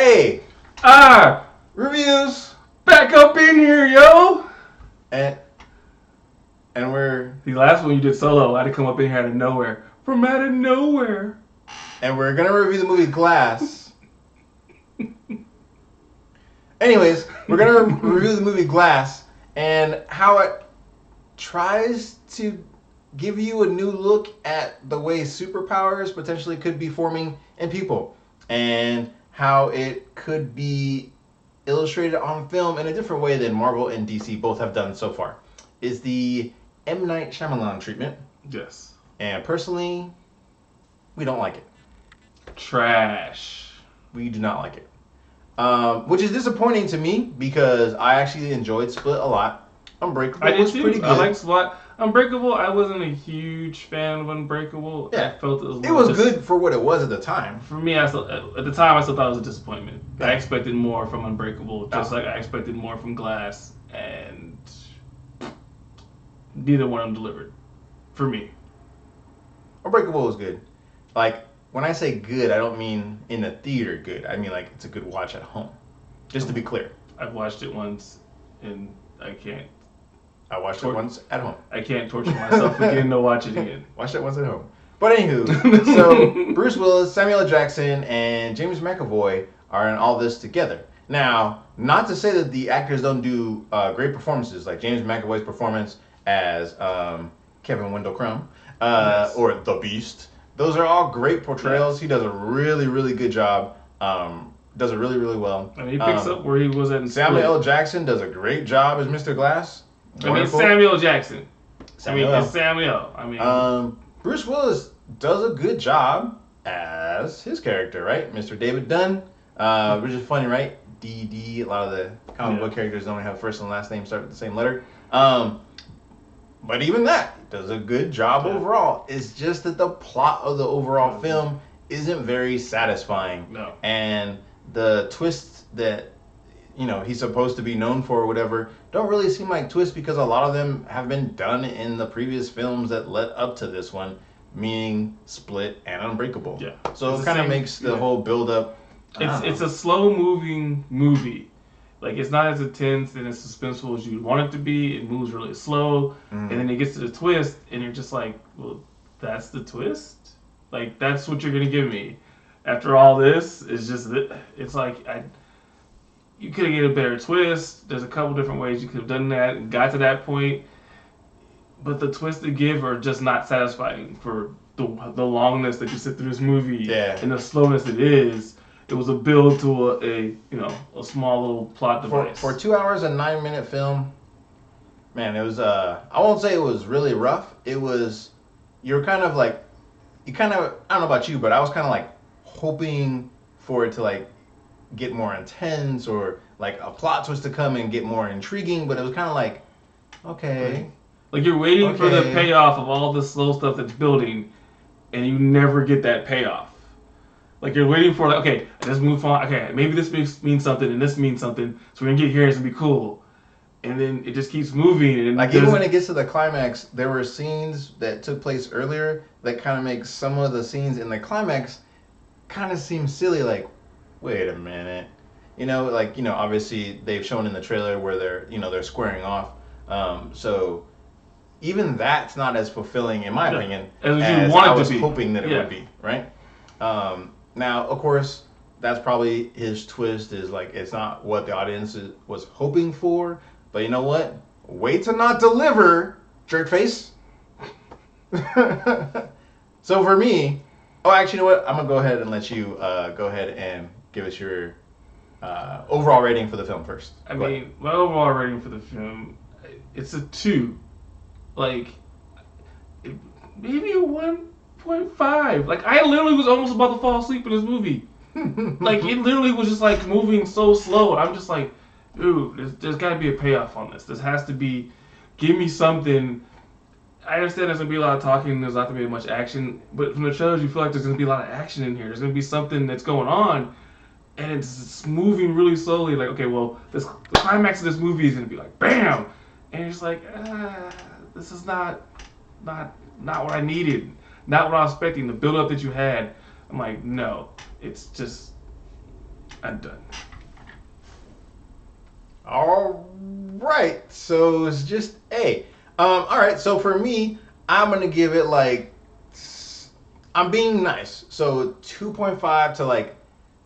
Hey! Ah! Reviews! Back up in here, yo! And we're The last one you did solo, I had to come up in here out of nowhere. From out of nowhere. gonna review the movie Glass. Anyways, we're gonna review the movie Glass and how it tries to give you a new look at the way superpowers potentially could be forming in people, and how it could be illustrated on film in a different way than Marvel and DC both have done so far. Is the M. Night Shyamalan treatment. Yes. And personally, we don't like it. Trash. We do not like it. Which is disappointing to me because I actually enjoyed Split a lot. Unbreakable was pretty good. I liked Split. Unbreakable, I wasn't a huge fan of Unbreakable. Yeah. I felt it was good for what it was at the time. For me, at the time, I still thought it was a disappointment. Yeah. I expected more from Unbreakable, just like I expected more from Glass, and neither one of them delivered. For me. Unbreakable was good. Like, when I say good, I don't mean in the theater good. I mean, like, it's a good watch at home. Just to be clear. I've watched it once, and I can't. I watched it once at home. I can't torture myself again to watch it again. Watched it once at home. But anywho, so Bruce Willis, Samuel L. Jackson, and James McAvoy are in all this together. Now, not to say that the actors don't do great performances, like James McAvoy's performance as Kevin Wendell Crumb, yes. or The Beast. Those are all great portrayals. Yes. He does a really, really good job. Does it really, really well. I mean, he picks up where he was at in Samuel L. Jackson does a great job as Mr. Glass. Wonderful. I mean, Samuel Jackson. Samuel. It's Samuel. I mean, Bruce Willis does a good job as his character, right? Mr. David Dunn, which is funny, right? DD. A lot of the comic book characters only have first and last name start with the same letter. But even that does a good job overall. It's just that the plot of the overall film isn't very satisfying. No. And the twists that he's supposed to be known for or whatever don't really seem like twists because a lot of them have been done in the previous films that led up to this one, meaning Split and Unbreakable. Yeah. So it kind of makes the whole build up. It's a slow moving movie. Like, it's not as intense and as suspenseful as you'd want it to be. It moves really slow, and then it gets to the twist, and you're just like, well, that's the twist? Like, that's what you're gonna give me after all this? It's like you could have get a better twist. There's a couple different ways you could have done that and got to that point. But the twists they give are just not satisfying for the longness that you sit through this movie and the slowness it is. It was a build to a small little plot device. For 2 hours and 9 minute film, man, it was I won't say it was really rough. It was I don't know about you, but I was kind of like hoping for it to like get more intense or like a plot twist to come and get more intriguing, but it was kind of like, okay. Like you're waiting for the payoff of all the slow stuff that's building, and you never get that payoff. Like you're waiting for like, okay, let's move on. Okay, maybe this means something and this means something, so we're gonna get here and it's gonna be cool. And then it just keeps moving. And like even when it gets to the climax, there were scenes that took place earlier that kind of make some of the scenes in the climax kind of seem silly. Like, wait a minute, obviously they've shown in the trailer where they're squaring off. So even that's not as fulfilling, in my opinion, as I was hoping that it would be. Right. Now, of course, that's probably his twist. Is like it's not what the audience was hoping for. But you know what? Wait to not deliver, jerk face. So for me, actually, you know what? I'm gonna go ahead and let you go ahead and give us your overall rating for the film first. My overall rating for the film, it's a 2. Like, maybe a 1.5. Like, I literally was almost about to fall asleep in this movie. Like, it literally was just like moving so slow. And I'm just like, dude, there's got to be a payoff on this. This has to be, give me something. I understand there's going to be a lot of talking, there's not going to be much action, but from the trailers you feel like there's going to be a lot of action in here. There's going to be something that's going on, and it's moving really slowly. Like, okay, well, the climax of this movie is going to be like, bam! And you're just like, this is not what I needed. Not what I was expecting. The build-up that you had, I'm like, no. It's just, I'm done. All right, so it's just A. All right, so for me, I'm gonna give it like I'm being nice, so 2.5 to like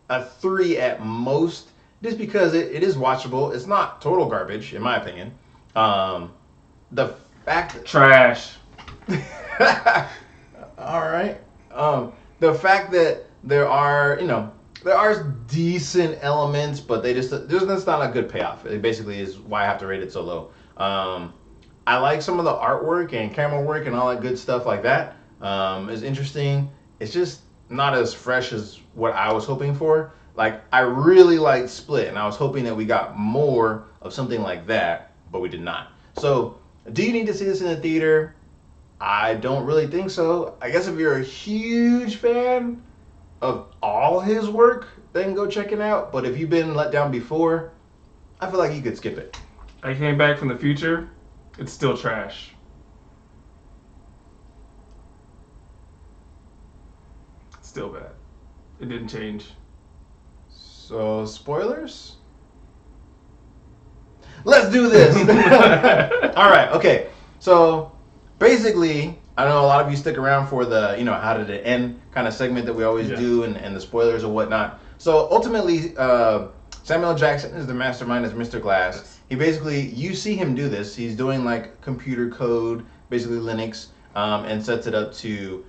a 3 at most, just because it is watchable. It's not total garbage, in my opinion. Um, the fact Trash. all right. The fact that there are decent elements, but there's just not a good payoff. It basically is why I have to rate it so low. I like some of the artwork and camera work and all that good stuff like that. Is interesting. It's just not as fresh as what I was hoping for. Like I really liked Split, and I was hoping that we got more of something like that, but we did not. So, do you need to see this in the theater? I don't really think so. I guess if you're a huge fan of all his work, then go check it out. But if you've been let down before, I feel like you could skip it. I came back from the future. It's still trash. Still bad. It didn't change. So, spoilers? Let's do this! Alright, okay. So, basically, I know a lot of you stick around for the, how did it end kind of segment that we always do and the spoilers or whatnot. So, ultimately, Samuel Jackson is the mastermind as Mr. Glass. He basically, you see him do this. He's doing like computer code, basically Linux, and sets it up to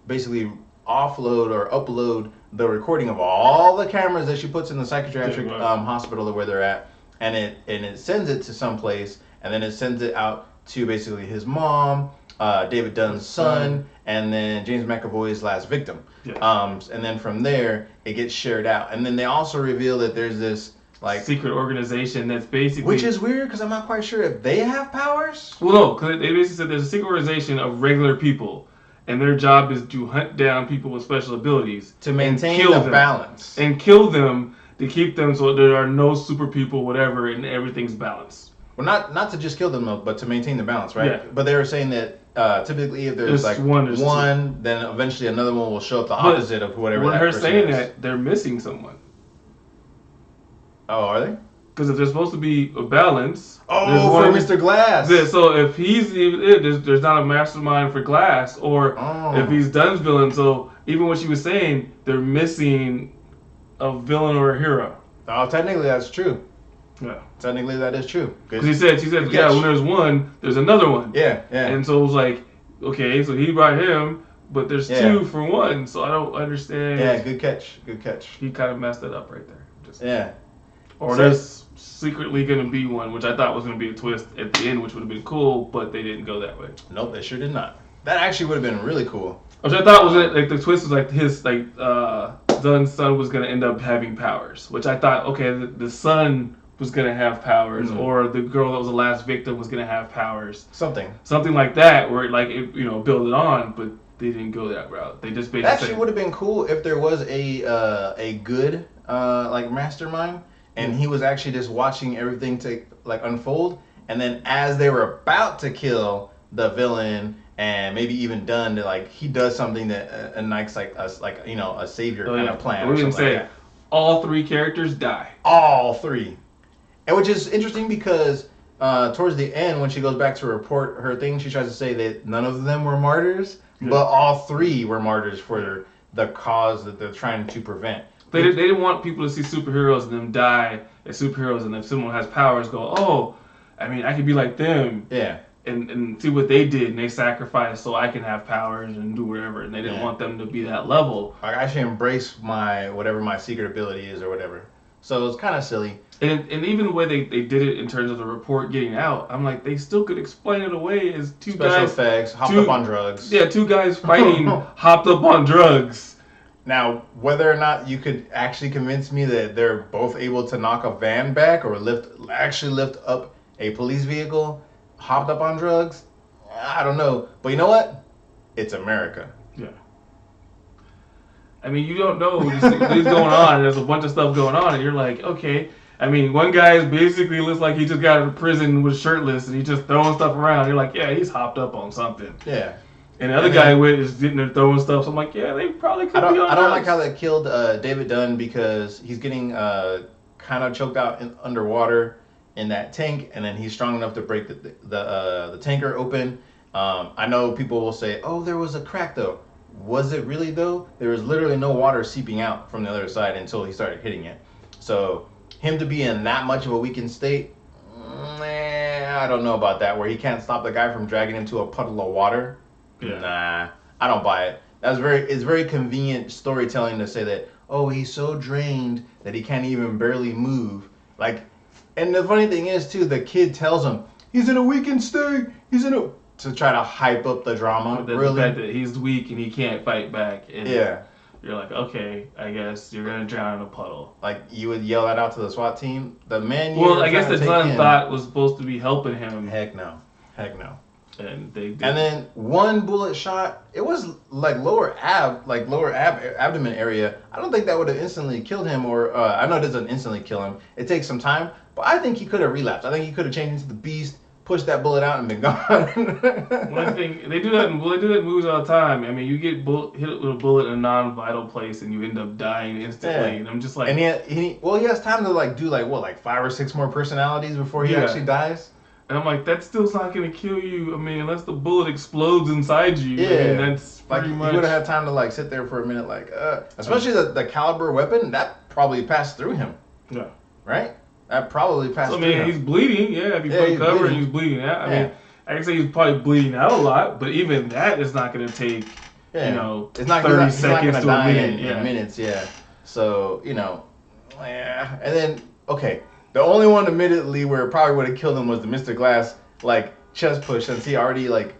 basically offload or upload the recording of all the cameras that she puts in the psychiatric hospital where they're at, and it sends it to someplace, and then it sends it out to basically his mom, David Dunn's son, and then James McAvoy's last victim. Yeah. And then from there, it gets shared out. And then they also reveal that there's this like secret organization that's basically, which is weird because I'm not quite sure if they have powers. Well, no, because they basically said there's a secret organization of regular people, and their job is to hunt down people with special abilities to maintain the balance and kill them to keep them so there are no super people, whatever, and everything's balanced. Well, not to just kill them though, but to maintain the balance, right? Yeah. But they were saying that typically if there's like one, then eventually another one will show up the opposite of whatever. When that her person saying is. that, they're missing someone. Oh, are they? Because if there's supposed to be a balance, for Mr. Glass. So if he's there's not a mastermind for Glass, or if he's Dunn's villain. So even what she was saying, they're missing a villain or a hero. Oh, technically that's true. Yeah. Technically that is true. Because she said, yeah, when there's one, there's another one. Yeah, yeah. And so it was like, okay, so he brought him, but there's two for one, so I don't understand. Yeah, good catch. Good catch. He kind of messed it up right there. Yeah. Or there's secretly going to be one, which I thought was going to be a twist at the end, which would have been cool, but they didn't go that way. Nope, they sure did not. That actually would have been really cool. Which I thought was like the twist was like his Dunn's son was going to end up having powers, which I thought, okay, the son was going to have powers, or the girl that was the last victim was going to have powers. Something like that, where build it on, but they didn't go that route. They just basically actually would have been cool if there was a good like mastermind, and he was actually just watching everything to like unfold, and then as they were about to kill the villain and maybe even Dunn, like he does something that enacts like a savior kind of plan. We didn't say all three characters die. All three. And which is interesting because towards the end, when she goes back to report her thing, she tries to say that none of them were martyrs, but all three were martyrs for the cause that they're trying to prevent. They didn't want people to see superheroes and them die as superheroes, and if someone has powers, go, oh, I mean, I could be like them. Yeah. And see what they did, and they sacrificed so I can have powers and do whatever, and they didn't want them to be that level. I actually embrace whatever my secret ability is or whatever. So it's kind of silly. And even the way they did it in terms of the report getting out, I'm like, they still could explain it away as two Special guys effects, hopped up on drugs. Yeah, two guys fighting hopped up on drugs. Now, whether or not you could actually convince me that they're both able to knock a van back or lift up a police vehicle, hopped up on drugs, I don't know. But you know what? It's America. Yeah. I mean, you don't know what's going on. There's a bunch of stuff going on, and you're like, okay. I mean, one guy basically looks like he just got out of prison, was shirtless, and he's just throwing stuff around. You're like, yeah, he's hopped up on something. Yeah. And the other And guy then, went is sitting there throwing stuff. So I'm like, yeah, they probably could be on I don't like drugs. how they killed David Dunn because he's getting kind of choked out underwater in that tank, and then he's strong enough to break the tanker open. I know people will say, "Oh, there was a crack though." Was it really though? There was literally no water seeping out from the other side until he started hitting it. So him to be in that much of a weakened state, I don't know about that. Where he can't stop the guy from dragging him to a puddle of water. Yeah. Nah, I don't buy it. It's very convenient storytelling to say that, oh, he's so drained that he can't even barely move. Like, and the funny thing is too, the kid tells him he's in a weakened state. He's in a to try to hype up the drama. The fact that he's weak and he can't fight back. And Yeah. You're like, okay, I guess you're gonna drown in a puddle. Like you would yell that out to the SWAT team. The man. Well, I guess the son thought was supposed to be helping him. Heck no. Heck no. And they did. And then one bullet shot. It was like lower abdomen area. I don't think that would have instantly killed him. Or I know it doesn't instantly kill him. It takes some time. But I think he could have relapsed. I think he could have changed into the beast, pushed that bullet out, and been gone. One thing they do that in movies all the time. I mean, you get hit with a bullet in a non-vital place, and you end up dying instantly. Yeah. And I'm just like, and he has time to like do like 5 or 6 more personalities before he actually dies. And I'm like, that still's not gonna kill you. I mean, unless the bullet explodes inside you. Yeah, I mean, that's like pretty much. You would have had time to like sit there for a minute, like, especially the caliber weapon that probably passed through him. Yeah. Right. That probably passed through him. He's bleeding. Yeah, if you put cover and he's bleeding out. I mean, I can say he's probably bleeding out a lot, but even that is not gonna take. Yeah. You know, it's not 30 seconds to a minute. In minutes. Yeah. So yeah, and then okay. The only one, admittedly, where it probably would have killed him was the Mr. Glass, like, chest push, since he already, like,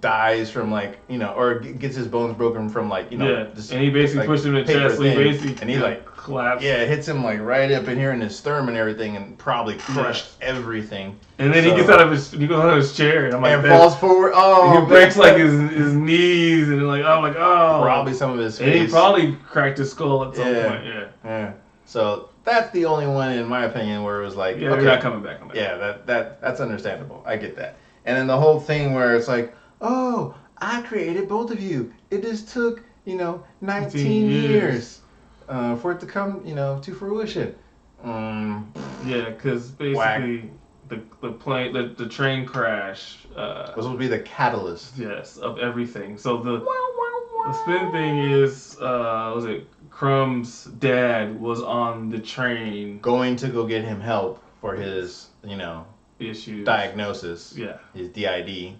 dies from, like, or gets his bones broken from, like, just, and he basically pushed him in the chest, so he basically, and he, like, collapsed. Yeah, it hits him, like, right up in here in his sternum and everything, and probably crushed everything. And then he goes out of his chair, and I'm like, and falls forward. Oh, he breaks, like, his knees, and, like, I'm like, oh. Probably some of his face. And he probably cracked his skull at some point, Yeah. So that's the only one, in my opinion, where it was like, okay, you're not coming back. Yeah, that's understandable. I get that. And then the whole thing where it's like, oh, I created both of you. It just took 19 years for it to come to fruition. Yeah, because basically the train crash was supposed to be the catalyst. Yes, of everything. So the spin thing is was it Crumb's dad was on the train going to go get him help for his issues, diagnosis, his DID,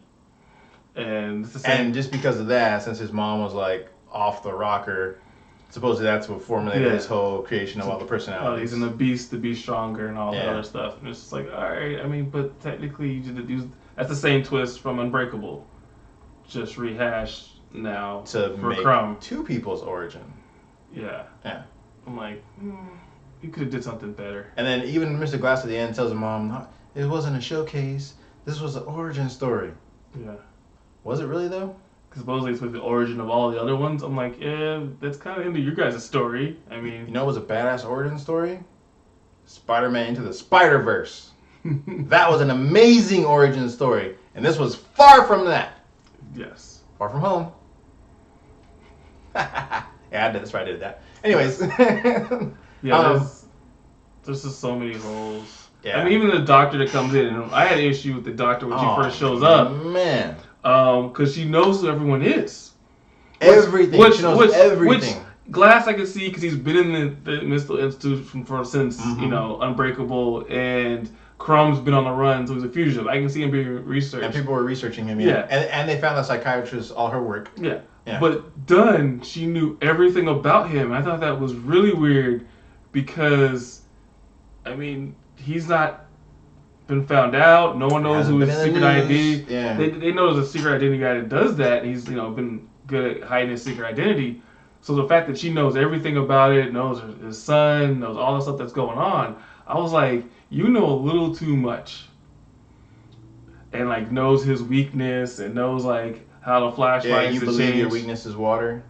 and just because of that, since his mom was like off the rocker, supposedly that's what formulated his whole creation of all the personalities. He's in a beast to be stronger and all that other stuff, and it's just like, all right, I mean, but technically that's the same twist from Unbreakable, just rehashed now to for make Crumb. 2 people's origin. Yeah. I'm like, you could have did something better. And then even Mr. Glass at the end tells his mom, it wasn't a showcase. This was an origin story. Yeah. Was it really though? Because supposedly it's with the origin of all the other ones. I'm like, yeah, that's kind of into your guys' story. I mean, it was a badass origin story. Spider-Man Into the Spider-Verse. That was an amazing origin story, and this was far from that. Yes. Far from home. Yeah, that's right. I did that. Anyways. There's just so many holes. Yeah. I mean, even the doctor that comes in, and I had an issue with the doctor when she first shows up. Man. Because she knows who everyone is. Everything. She knows everything. Which Glass I can see because he's been in the mental institution since Unbreakable, and Crumb's been on the run, so he's a fugitive. I can see him being researched. And people were researching him. Yeah. And they found the psychiatrist all her work. Yeah. But Dunn, she knew everything about him. I thought that was really weird because, I mean, he's not been found out. No one knows who his secret ID. Yeah. They know there's a secret identity guy that does that. And he's been good at hiding his secret identity. So the fact that she knows everything about it, knows his son, knows all the stuff that's going on, I was like, you know a little too much. And like knows his weakness and knows like how the flashlights you believe your weakness is water.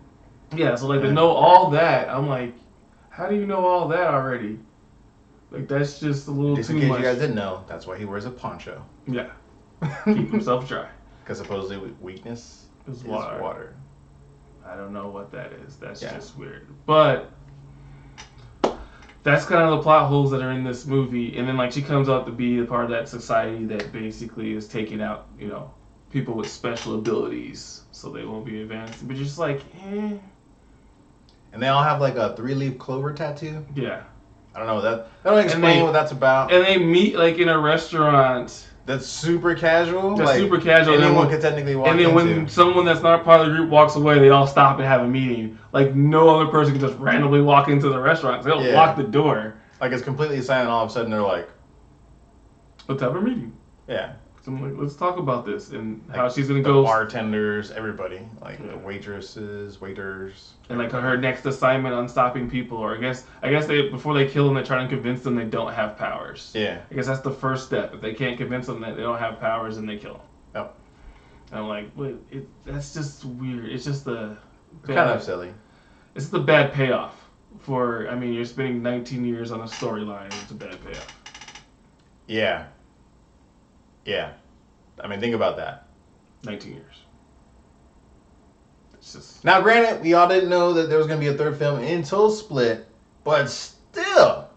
Yeah, so like to know all that, I'm like, how do you know all that already? Like that's just a little just too in case much. You guys didn't know, that's why he wears a poncho. Yeah, keep himself dry. Because supposedly weakness. is is water. water. I don't know what that is. That's Yeah. just weird. But that's kind of the plot holes that are in this movie. And then like she comes out to be a part of that society that basically is taking out, people with special abilities so they won't be advanced. But you're just like, eh. And they all have like a 3-leaf clover tattoo. Yeah. I don't know that. They don't explain what that's about. And they meet like in a restaurant. That's super casual. That's like, super casual. Anyone could technically walk into. And then when someone that's not part of the group walks away, they all stop and have a meeting. Like no other person can just randomly walk into the restaurant. They'll lock the door. Like it's completely silent. All of a sudden they're like, let's have a meeting. Yeah. So I'm like, let's talk about this and like how she's gonna the go. Bartenders, everybody, like the waitresses, waiters, and like her next assignment on stopping people, or I guess they before they kill them, they try to convince them they don't have powers. Yeah. I guess that's the first step. If they can't convince them that they don't have powers, then they kill them. Yep. And I'm like, but that's just weird. It's just the kind of silly. It's the bad payoff for. I mean, you're spending 19 years on a storyline. It's a bad payoff. Yeah. Yeah. I mean, think about that. 19 years. It's just... Now, granted, we all didn't know that there was going to be a third film until Split, but still.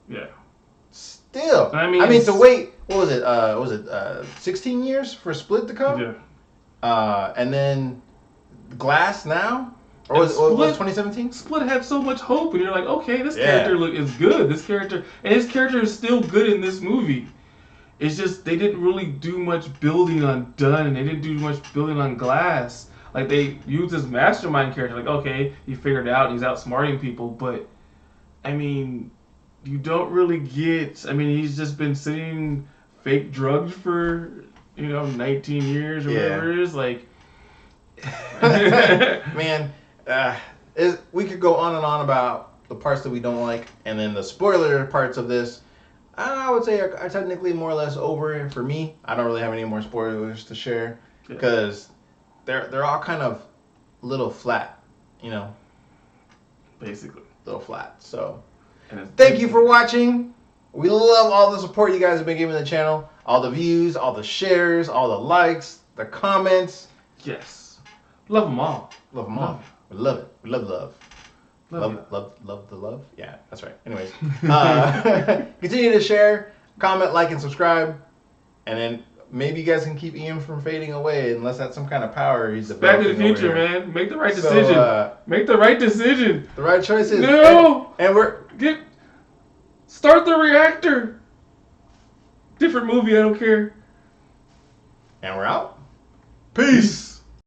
Yeah. Still. I mean, to wait, what was it? 16 years for Split to come? Yeah. And then Glass now? Or was it 2017? Split had so much hope, and you're like, okay, this character is good. His character is still good in this movie. It's just they didn't really do much building on Dunn, and they didn't do much building on Glass. Like they used his mastermind character, like okay, he figured it out, and he's outsmarting people, but I mean, you don't really get. I mean, he's just been sitting fake drugs for 19 years or whatever it is. Like, man, we could go on and on about the parts that we don't like, and then the spoiler parts of this. I would say are technically more or less over for me. I don't really have any more spoilers to share because they're all kind of little flat, basically little flat. So thank you for watching. We love all the support you guys have been giving the channel, all the views, all the shares, all the likes, the comments. Yes, love them all. Love them all. We love it. We love love. Love the love? Yeah, that's right. Anyways, continue to share, comment, like, and subscribe. And then maybe you guys can keep Ian from fading away unless that's some kind of power he's Back developing. to the future, man. Make the right decision. Make the right decision. The right choices. No! And start the reactor. Different movie, I don't care. And we're out. Peace.